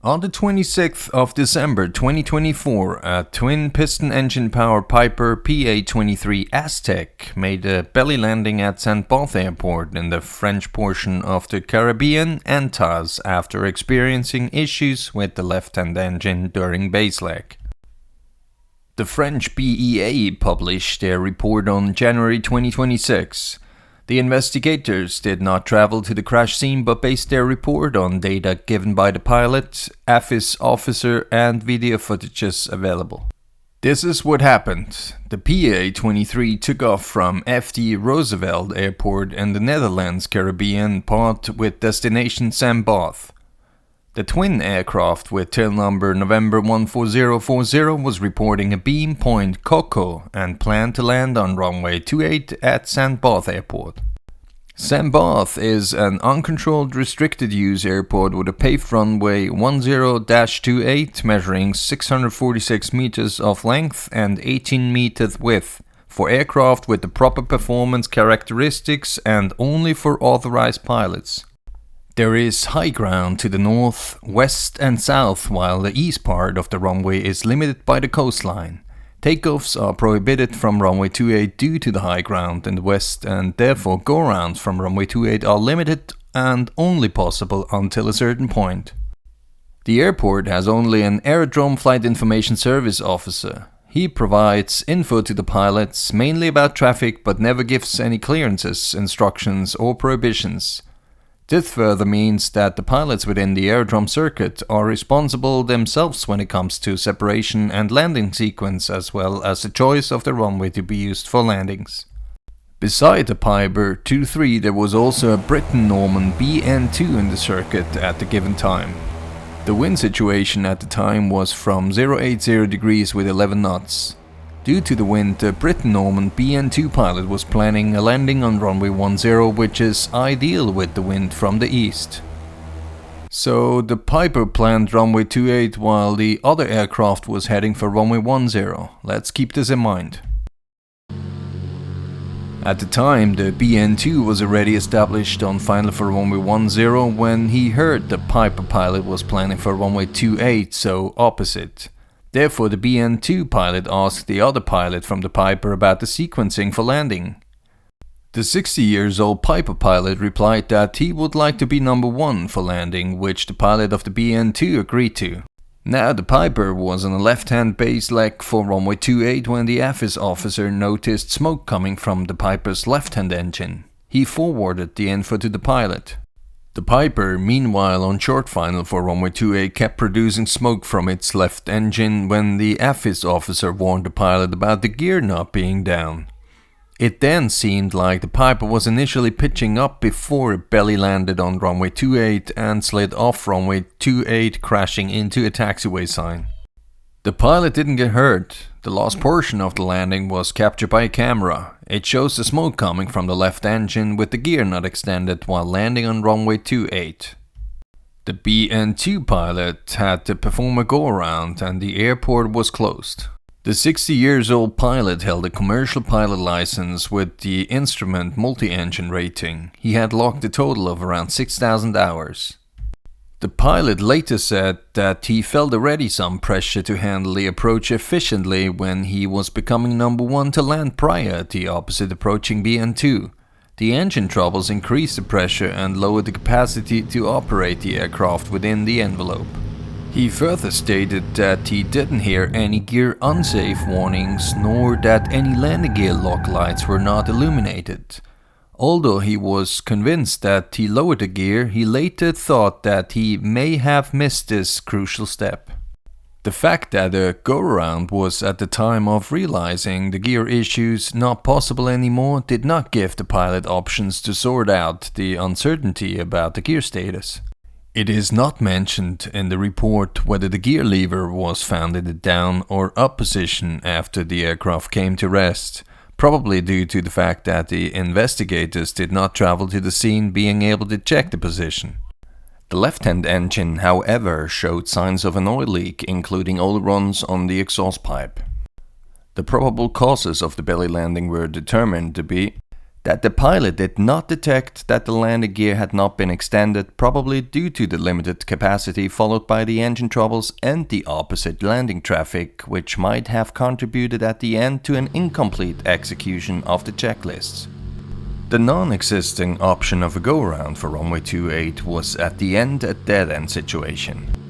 On the 26th of December 2024, a twin piston engine powered Piper PA23 Aztec made a belly landing at Saint Barth Airport in the French portion of the Caribbean Antilles after experiencing issues with the left-hand engine during base leg. The French BEA published their report on January 2026. The investigators did not travel to the crash scene but based their report on data given by the pilot, AFIS officer and video footages available. This is what happened. The PA23 took off from FD Roosevelt Airport in the Netherlands Caribbean part with destination Saint Barth. The twin aircraft with tail number November 14040 was reporting a beam point COCO and planned to land on runway 28 at Saint Barth Airport. Saint Barth is an uncontrolled restricted use airport with a paved runway 10-28 measuring 646 meters of length and 18 meters width for aircraft with the proper performance characteristics and only for authorized pilots. There is high ground to the north, west and south, while the east part of the runway is limited by the coastline. Takeoffs are prohibited from runway 28 due to the high ground in the west, and therefore go-arounds from runway 28 are limited and only possible until a certain point. The airport has only an Aerodrome Flight Information Service officer. He provides info to the pilots, mainly about traffic, but never gives any clearances, instructions or prohibitions. This further means that the pilots within the aerodrome circuit are responsible themselves when it comes to separation and landing sequence as well as the choice of the runway to be used for landings. Beside the Piper 23 there was also a Britten-Norman BN2 in the circuit at the given time. The wind situation at the time was from 080 degrees with 11 knots. Due to the wind, the Britten-Norman BN2 pilot was planning a landing on runway 10, which is ideal with the wind from the east. So the Piper planned runway 28 while the other aircraft was heading for runway 10. Let's keep this in mind. At the time, the BN2 was already established on final for runway 10 when he heard the Piper pilot was planning for runway 28, so opposite. Therefore, the BN2 pilot asked the other pilot from the Piper about the sequencing for landing. The 60-year-old Piper pilot replied that he would like to be number 1 for landing, which the pilot of the BN2 agreed to. Now, the Piper was on a left-hand base leg for runway 28 when the AFIS officer noticed smoke coming from the Piper's left-hand engine. He forwarded the info to the pilot. The Piper, meanwhile on short final for runway 28, kept producing smoke from its left engine when the AFIS officer warned the pilot about the gear not being down. It then seemed like the Piper was initially pitching up before it belly landed on runway 28 and slid off runway 28, crashing into a taxiway sign. The pilot didn't get hurt. The last portion of the landing was captured by a camera. It shows the smoke coming from the left engine with the gear not extended while landing on runway 28. The BN2 pilot had to perform a go-around and the airport was closed. The 60-year-old pilot held a commercial pilot license with the instrument multi-engine rating. He had logged a total of around 6,000 hours. The pilot later said that he felt already some pressure to handle the approach efficiently when he was becoming number 1 to land prior to the opposite approaching BN2. The engine troubles increased the pressure and lowered the capacity to operate the aircraft within the envelope. He further stated that he didn't hear any gear unsafe warnings nor that any landing gear lock lights were not illuminated. Although he was convinced that he lowered the gear, he later thought that he may have missed this crucial step. The fact that a go-around was at the time of realizing the gear issues not possible anymore did not give the pilot options to sort out the uncertainty about the gear status. It is not mentioned in the report whether the gear lever was found in the down or up position after the aircraft came to rest. Probably due to the fact that the investigators did not travel to the scene being able to check the position. The left-hand engine, however, showed signs of an oil leak, including oil runs on the exhaust pipe. The probable causes of the belly landing were determined to be That the pilot did not detect that the landing gear had not been extended, probably due to the limited capacity followed by the engine troubles and the opposite landing traffic, which might have contributed at the end to an incomplete execution of the checklists. The non-existing option of a go-around for runway 28 was at the end a dead-end situation.